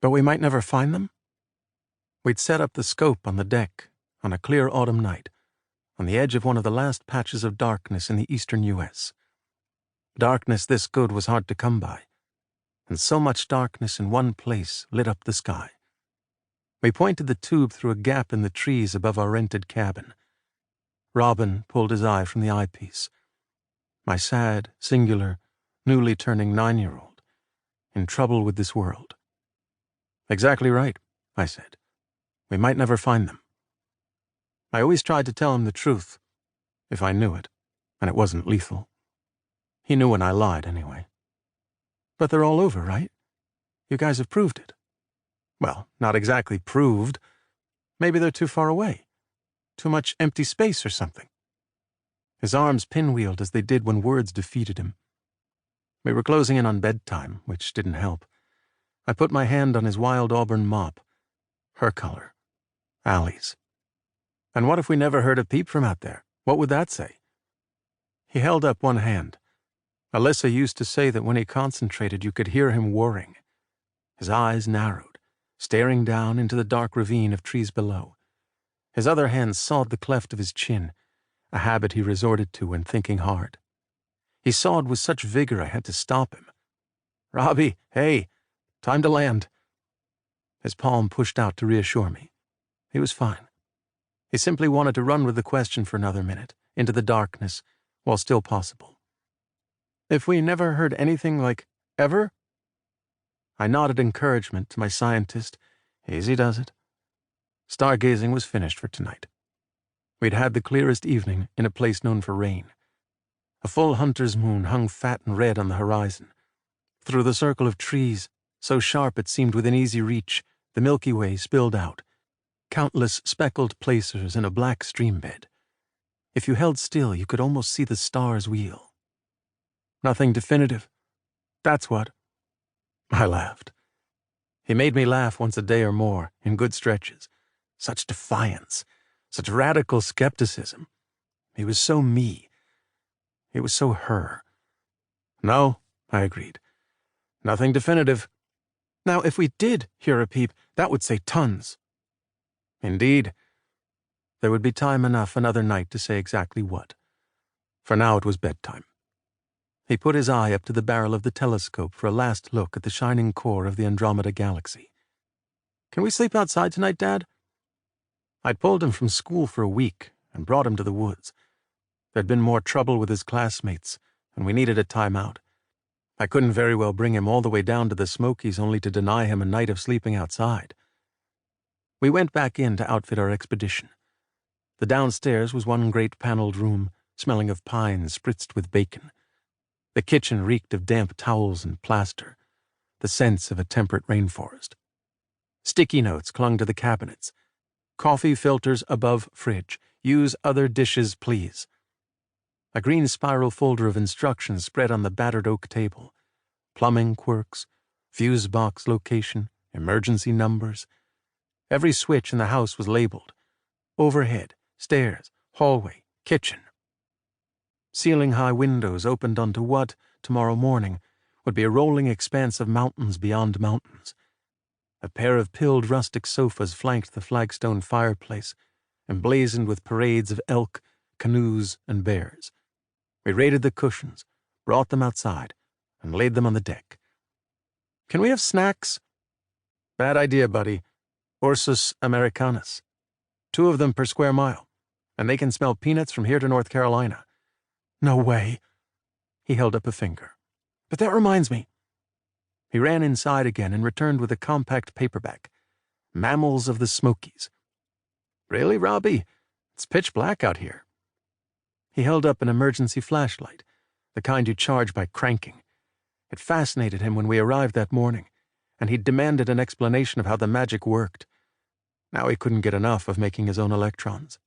But we might never find them? We'd set up the scope on the deck on a clear autumn night, on the edge of one of the last patches of darkness in the eastern U.S. Darkness this good was hard to come by, and so much darkness in one place lit up the sky. We pointed the tube through a gap in the trees above our rented cabin. Robin pulled his eye from the eyepiece. My sad, singular, newly turning 9-year-old, in trouble with this world. Exactly right, I said. We might never find them. I always tried to tell him the truth, if I knew it, and it wasn't lethal. He knew when I lied, anyway. But they're all over, right? You guys have proved it. Well, not exactly proved. Maybe they're too far away. Too much empty space or something. His arms pinwheeled as they did when words defeated him. We were closing in on bedtime, which didn't help. I put my hand on his wild auburn mop. Her color. Allie's. And what if we never heard a peep from out there? What would that say? He held up one hand. Alyssa used to say that when he concentrated, you could hear him whirring. His eyes narrowed, staring down into the dark ravine of trees below. His other hand sawed the cleft of his chin, a habit he resorted to when thinking hard. He sawed with such vigor I had to stop him. "Robbie, hey, time to land." His palm pushed out to reassure me. He was fine. He simply wanted to run with the question for another minute, into the darkness, while still possible. If we never heard anything like ever? I nodded encouragement to my scientist. Easy does it. Stargazing was finished for tonight. We'd had the clearest evening in a place known for rain. A full hunter's moon hung fat and red on the horizon. Through the circle of trees, so sharp it seemed within easy reach, the Milky Way spilled out, countless speckled placers in a black streambed. If you held still, you could almost see the stars wheel. Nothing definitive. That's what. I laughed. He made me laugh once a day or more, in good stretches. Such defiance, such radical skepticism. He was so me. It was so her. No, I agreed. Nothing definitive. Now, if we did hear a peep, that would say tons. Indeed. There would be time enough another night to say exactly what. For now it was bedtime. He put his eye up to the barrel of the telescope for a last look at the shining core of the Andromeda Galaxy. "Can we sleep outside tonight, Dad?" I'd pulled him from school for a week and brought him to the woods. There'd been more trouble with his classmates, and we needed a time out. I couldn't very well bring him all the way down to the Smokies only to deny him a night of sleeping outside. We went back in to outfit our expedition. The downstairs was one great paneled room, smelling of pines spritzed with bacon. The kitchen reeked of damp towels and plaster, the scents of a temperate rainforest. Sticky notes clung to the cabinets. Coffee filters above fridge. Use other dishes, please. A green spiral folder of instructions spread on the battered oak table. Plumbing quirks, fuse box location, emergency numbers. Every switch in the house was labeled. Overhead, stairs, hallway, kitchen. Ceiling-high windows opened onto what, tomorrow morning, would be a rolling expanse of mountains beyond mountains. A pair of pilled rustic sofas flanked the flagstone fireplace, emblazoned with parades of elk, canoes, and bears. We raided the cushions, brought them outside, and laid them on the deck. "Can we have snacks?" "Bad idea, buddy. Ursus americanus. 2 of them per square mile, and they can smell peanuts from here to North Carolina." "No way." He held up a finger. "But that reminds me." He ran inside again and returned with a compact paperback. Mammals of the Smokies. "Really, Robbie? It's pitch black out here." He held up an emergency flashlight, the kind you charge by cranking. It fascinated him when we arrived that morning, and he demanded an explanation of how the magic worked. Now he couldn't get enough of making his own electrons.